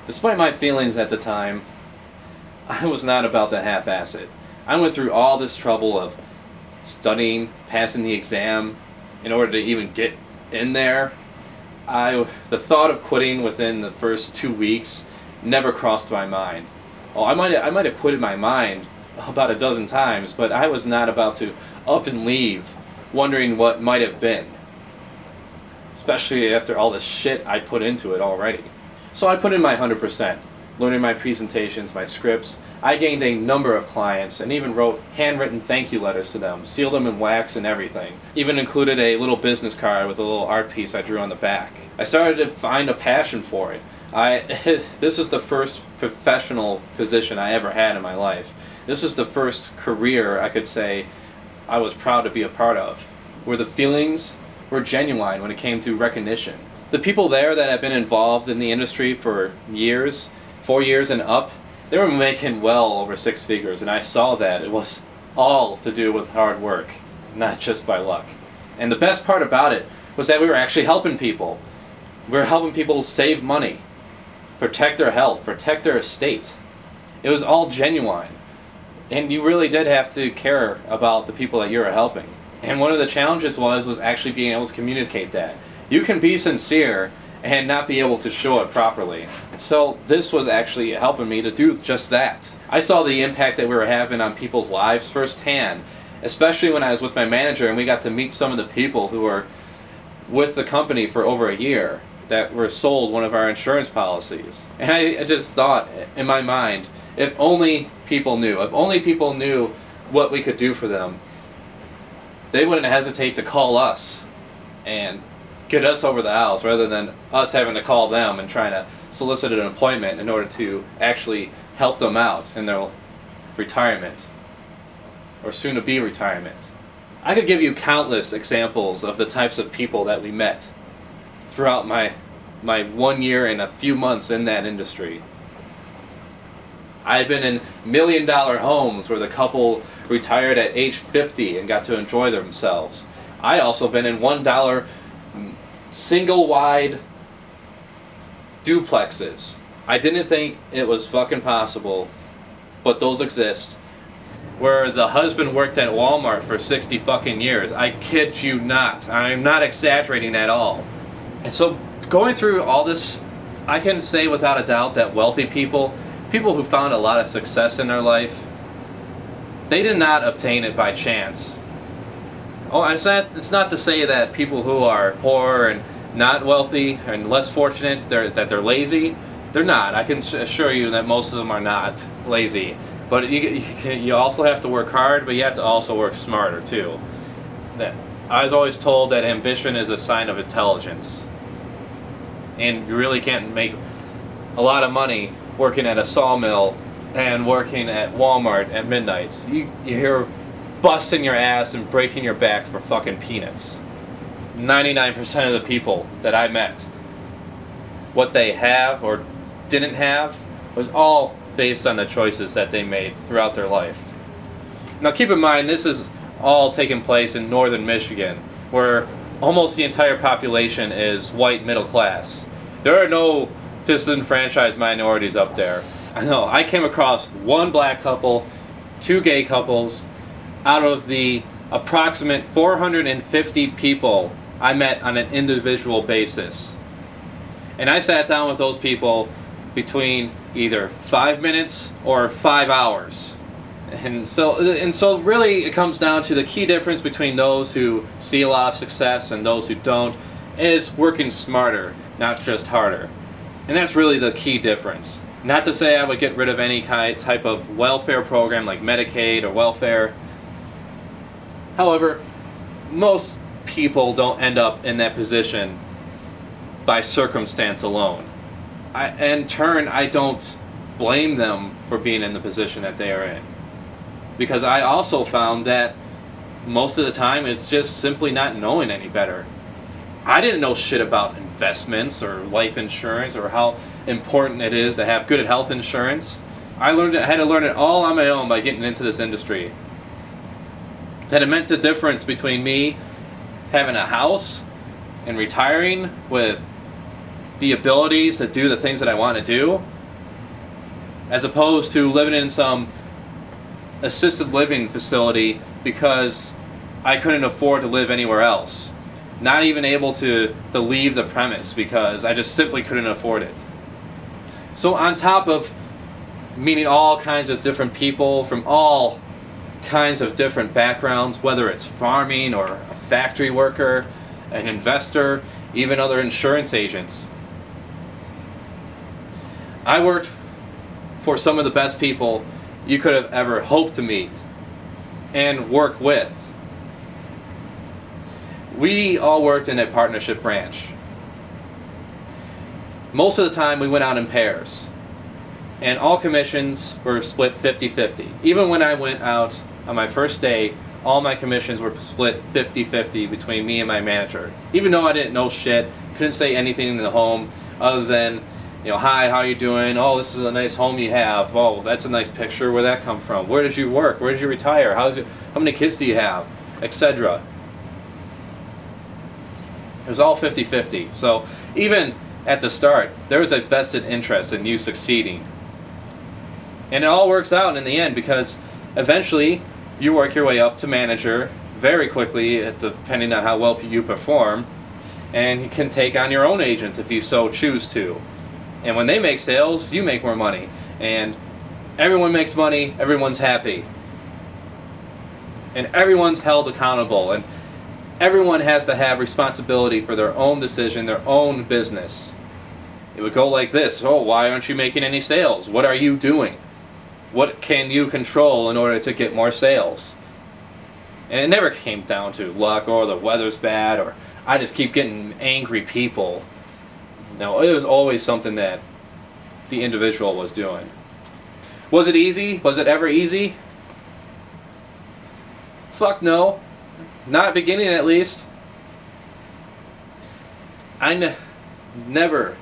Despite my feelings at the time, I was not about to half-ass it. I went through all this trouble of studying, passing the exam, in order to even get in there. The thought of quitting within the first 2 weeks never crossed my mind. Oh, I might have quitted my mind about a dozen times, but I was not about to up and leave, wondering what might have been. Especially after all the shit I put into it already. So I put in my 100%, learning my presentations, my scripts. I gained a number of clients and even wrote handwritten thank you letters to them, sealed them in wax and everything. Even included a little business card with a little art piece I drew on the back. I started to find a passion for it. This was the first professional position I ever had in my life. This was the first career I could say I was proud to be a part of, where the feelings were genuine when it came to recognition. The people there that have been involved in the industry for years, 4 years and up, they were making well over 6 figures, and I saw that it was all to do with hard work, not just by luck. And the best part about it was that we were actually helping people. We were helping people save money, protect their health, protect their estate. It was all genuine. And you really did have to care about the people that you were helping. And one of the challenges was actually being able to communicate that. You can be sincere and not be able to show it properly. So this was actually helping me to do just that. I saw the impact that we were having on people's lives firsthand, especially when I was with my manager and we got to meet some of the people who were with the company for over a year that were sold one of our insurance policies. And I just thought in my mind, if only people knew what we could do for them, they wouldn't hesitate to call us and get us over the house rather than us having to call them and trying to solicit an appointment in order to actually help them out in their retirement or soon to be retirement. I could give you countless examples of the types of people that we met throughout my 1 year and a few months in that industry. I've been in $1 million homes where the couple retired at age 50 and got to enjoy themselves. I also been in $1 single wide duplexes. I didn't think it was fucking possible, but those exist. Where the husband worked at Walmart for 60 fucking years. I kid you not. I'm not exaggerating at all. And so going through all this, I can say without a doubt that wealthy people who found a lot of success in their life, they did not obtain it by chance. Oh, it's not to say that people who are poor and not wealthy and less fortunate, that they're lazy. They're not. I can assure you that most of them are not lazy. But you also have to work hard, but you have to also work smarter too. I was always told that ambition is a sign of intelligence. And you really can't make a lot of money working at a sawmill and working at Walmart at midnights. You're busting your ass and breaking your back for fucking peanuts. 99% of the people that I met, what they have or didn't have was all based on the choices that they made throughout their life. Now keep in mind, this is all taking place in northern Michigan, where almost the entire population is white middle class. There are no disenfranchised minorities up there. I know, I came across one black couple, 2 gay couples, out of the approximate 450 people I met on an individual basis. And I sat down with those people between either 5 minutes or 5 hours. And so really it comes down to the key difference between those who see a lot of success and those who don't is working smarter, not just harder. And that's really the key difference. Not to say I would get rid of any type of welfare program like Medicaid or welfare. However, most people don't end up in that position by circumstance alone. In turn, I don't blame them for being in the position that they are in. Because I also found that most of the time it's just simply not knowing any better. I didn't know shit about investments or life insurance or how important it is to have good health insurance. I had to learn it all on my own by getting into this industry. That it meant the difference between me having a house and retiring with the abilities to do the things that I want to do, as opposed to living in some assisted living facility because I couldn't afford to live anywhere else. Not even able to leave the premise because I just simply couldn't afford it. So on top of meeting all kinds of different people from all kinds of different backgrounds, whether it's farming or a factory worker, an investor, even other insurance agents, I worked for some of the best people you could have ever hoped to meet and work with. We all worked in a partnership branch. Most of the time we went out in pairs, and all commissions were split 50-50. Even when I went out on my first day, all my commissions were split 50-50 between me and my manager. Even though I didn't know shit, couldn't say anything in the home other than, hi, how you doing? Oh, this is a nice home you have. Oh, that's a nice picture. Where'd that come from? Where did you work? Where did you retire? How many kids do you have? Etc. It was all 50-50. So even at the start, there was a vested interest in you succeeding. And it all works out in the end because eventually you work your way up to manager very quickly, depending on how well you perform, and you can take on your own agents if you so choose to. And when they make sales, you make more money. And everyone makes money, everyone's happy. And everyone's held accountable. And everyone has to have responsibility for their own decision, their own business. It would go like this. Oh, why aren't you making any sales? What are you doing? What can you control in order to get more sales? And it never came down to luck or the weather's bad or I just keep getting angry people. No, it was always something that the individual was doing. Was it easy? Was it ever easy? Fuck no. Not at the beginning, at least. I never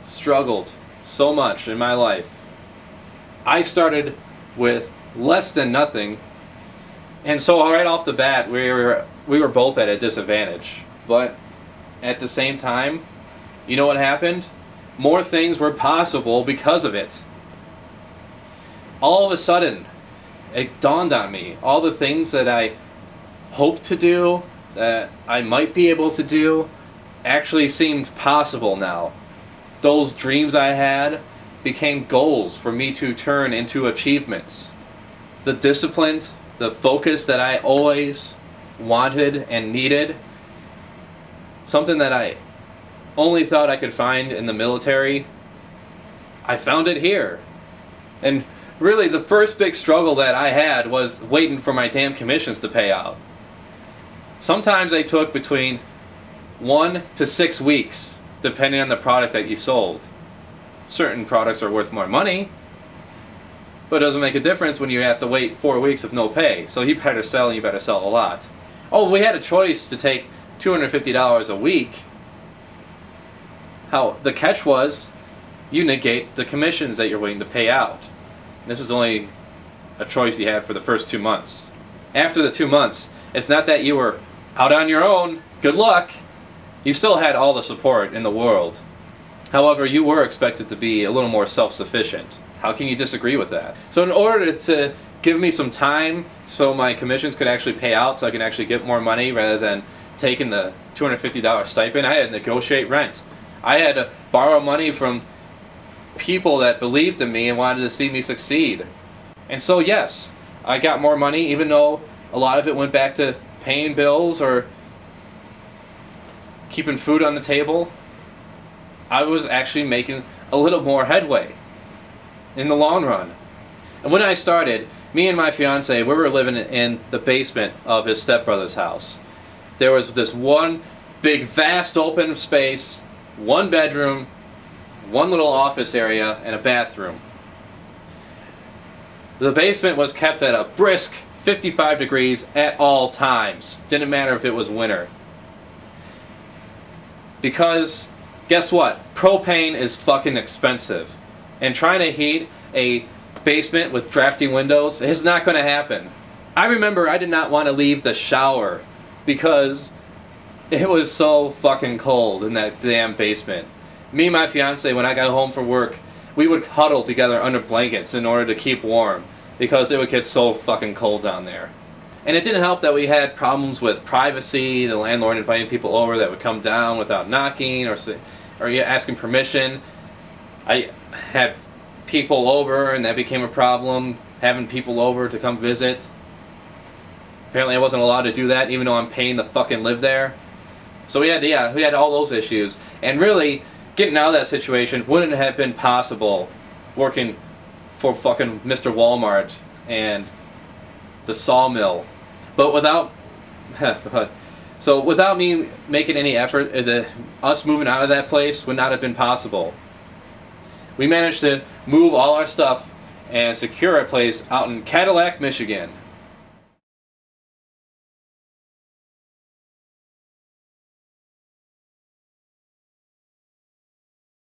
struggled so much in my life. I started with less than nothing, and so right off the bat, we were both at a disadvantage. But at the same time, you know what happened? More things were possible because of it. All of a sudden, it dawned on me, all the things that I hoped to do, that I might be able to do, actually seemed possible now. Those dreams I had became goals for me to turn into achievements. The discipline, the focus that I always wanted and needed, something that I only thought I could find in the military, I found it here. And really the first big struggle that I had was waiting for my damn commissions to pay out. Sometimes they took between 1 to 6 weeks, depending on the product that you sold. Certain products are worth more money, but it doesn't make a difference when you have to wait 4 weeks of no pay. So you better sell, and you better sell a lot. Oh, we had a choice to take $250 a week. How the catch was, you negate the commissions that you're waiting to pay out. This was only a choice you had for the first 2 months. After the 2 months, it's not that you were out on your own, good luck. You still had all the support in the world. However, you were expected to be a little more self-sufficient. How can you disagree with that? So in order to give me some time so my commissions could actually pay out, so I can actually get more money rather than taking the $250 stipend, I had to negotiate rent. I had to borrow money from people that believed in me and wanted to see me succeed. And so yes, I got more money, even though a lot of it went back to paying bills or keeping food on the table. I was actually making a little more headway in the long run. And when I started, me and my fiance, we were living in the basement of his stepbrother's house. There was this one big, vast open space, 1 bedroom, 1 little office area, and a bathroom. The basement was kept at a brisk 55 degrees at all times. Didn't matter if it was winter. Because, guess what? Propane is fucking expensive. And trying to heat a basement with drafty windows is not going to happen. I remember I did not want to leave the shower because it was so fucking cold in that damn basement. Me and my fiance, when I got home from work, we would huddle together under blankets in order to keep warm because it would get so fucking cold down there. And it didn't help that we had problems with privacy, the landlord inviting people over that would come down without knocking or asking permission. I had people over and that became a problem, having people over to come visit. Apparently I wasn't allowed to do that even though I'm paying to fucking live there. So we had all those issues. And really, getting out of that situation wouldn't have been possible working for fucking Mr. Walmart and the sawmill. But without me making any effort, us moving out of that place would not have been possible. We managed to move all our stuff and secure a place out in Cadillac, Michigan.